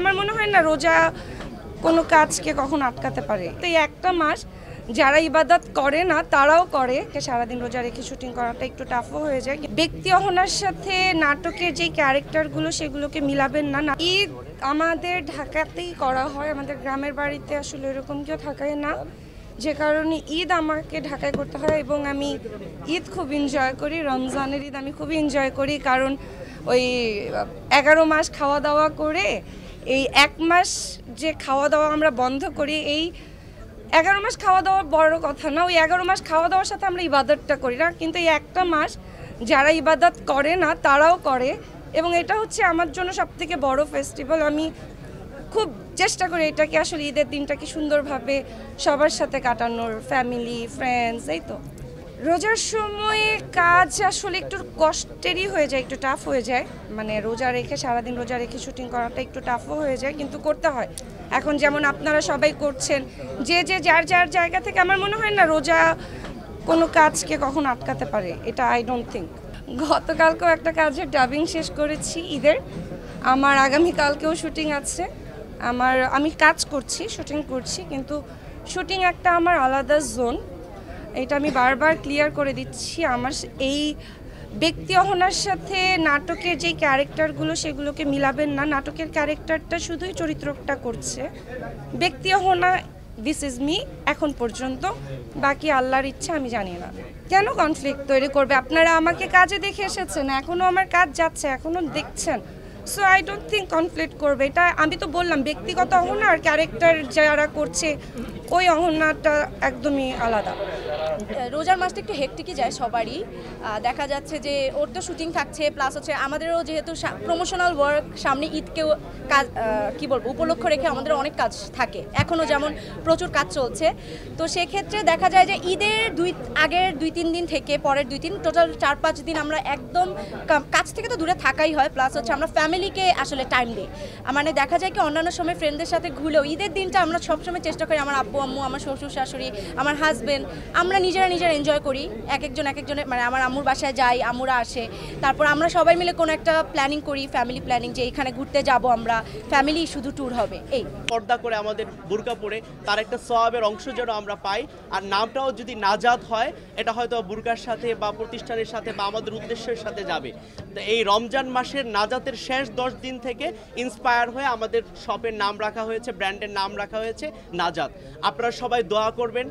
আমার মনে হয় না রোজা কোনো কাজকে কখন আটকাতে পারে। তো এই একটা মাস যারা ইবাদত করে না তারাও করে, সারাদিন রোজা রেখে শুটিং করাটা একটু টাফও হয়ে যায়। ব্যক্তি অহনার সাথে নাটকের যে ক্যারেক্টারগুলো সেগুলোকে মিলাবেন না। ঈদ আমাদের ঢাকাতেই করা হয়, আমাদের গ্রামের বাড়িতে আসলে এরকম কেউ থাকায় না, যে কারণে ঈদ আমাকে ঢাকায় করতে হয়। এবং আমি ঈদ খুব এনজয় করি, রমজানের ঈদ আমি খুব এনজয় করি, কারণ ওই 11 মাস খাওয়া দাওয়া করে এই এক মাস যে খাওয়া দাওয়া আমরা বন্ধ করি, এই 11 মাস খাওয়া দাওয়া বড় কথা না, ওই 11 মাস খাওয়া দাওয়ার সাথে আমরা ইবাদতটা করি না, কিন্তু এই একটা মাস যারা ইবাদত করে না তারাও করে। এবং এটা হচ্ছে আমার জন্য সবথেকে বড় ফেস্টিভ্যাল। আমি খুব চেষ্টা করি এটাকে আসলে ঈদের দিনটাকে সুন্দরভাবে সবার সাথে কাটানোর, ফ্যামিলি ফ্রেন্ডস। এই তো রোজার সময়ে কাজ আসলে একটু কষ্টেরই হয়ে যায়, একটু টাফ হয়ে যায়। মানে রোজা রেখে সারাদিন রোজা রেখে শুটিং করাটা একটু টাফও হয়ে যায়, কিন্তু করতে হয়। এখন যেমন আপনারা সবাই করছেন, যে যার যার জায়গা থেকে, আমার মনে হয় না রোজা কোনো কাজকে কখন আটকাতে পারে, এটা আই ডোন্ট থিঙ্ক। গতকালকেও একটা কাজের ডাবিং শেষ করেছি ঈদের, আমার আগামীকালকেও শুটিং আছে। আমি কাজ করছি, শুটিং করছি, কিন্তু শুটিং একটা আমার আলাদা জোন, এটা আমি বারবার ক্লিয়ার করে দিচ্ছি। আমার এই ব্যক্তি অহনার সাথে নাটকের যে ক্যারেক্টারগুলো সেগুলোকে মিলাবেন না। নাটকের ক্যারেক্টারটা শুধুই চরিত্রটা করছে, ব্যক্তি অহনা দিস ইজ মি এখন পর্যন্ত, বাকি আল্লাহর ইচ্ছা আমি জানি না। কেন কনফ্লিক্ট তৈরি করবে? আপনারা আমাকে কাজে দেখে এসেছেন, এখনও আমার কাজ যাচ্ছে, এখনও দেখছেন। So I don't think conflict করবে। এটা আমি তো বললাম, ব্যক্তিগত অহনা আর ক্যারেক্টার যারা করছে ওই অহনাটা একদমই আলাদা। রোজার মাসটা একটু হেক্টিকই যায় সবারই। দেখা যাচ্ছে যে ওর তো শুটিং থাকছে, প্লাস হচ্ছে আমাদেরও যেহেতু প্রমোশনাল ওয়ার্ক, সামনে ঈদকেও কাজ কী বলবো উপলক্ষ রেখে আমাদের অনেক কাজ থাকে, এখনও যেমন প্রচুর কাজ চলছে। তো সেক্ষেত্রে দেখা যায় যে ঈদের আগের 2-3 দিন থেকে পরের 2-3 টোটাল 4-5 দিন আমরা একদম কাজ থেকে তো দূরে থাকাই হয়, প্লাস হচ্ছে আমরা ফ্যামিলিকে আসলে টাইম দিই। মানে দেখা যায় কি অন্যান্য সময় ফ্রেন্ডদের সাথে ঘুরেও ঈদের দিনটা আমরা সবসময় চেষ্টা করি, আমার আব্বু আম্মু, আমার শ্বশুর শাশুড়ি, আমার হাজব্যান্ড, আমরা নিজেরা এনজয় করি। এক একজনের মানে আমার আম্মুর বাসায় যাই, আম্মুরা আসে, তারপর আমরা সবাই মিলে কোনো একটা প্ল্যানিং করি, ফ্যামিলি প্ল্যানিং, যে এখানে ঘুরতে যাব, আমরা ফ্যামিলি শুধু ট্যুর হবে। এই পর্দা করে আমাদের বুরকা পরে তার একটা সওয়াবের অংশ যেন আমরা পাই। আর নামটাও যদি নাজাত হয়, এটা হয়তো বুরকার সাথে বা প্রতিষ্ঠানের সাথে বা আমাদের উদ্দেশ্যের সাথে যাবে। তো এই রমজান মাসের নাজাতের শেষ 10 দিন থেকে ইন্সপায়ার হয়ে আমাদের শপের নাম রাখা হয়েছে, ব্র্যান্ডের নাম রাখা হয়েছে নাজাত। আপনারা সবাই দোয়া করবেন।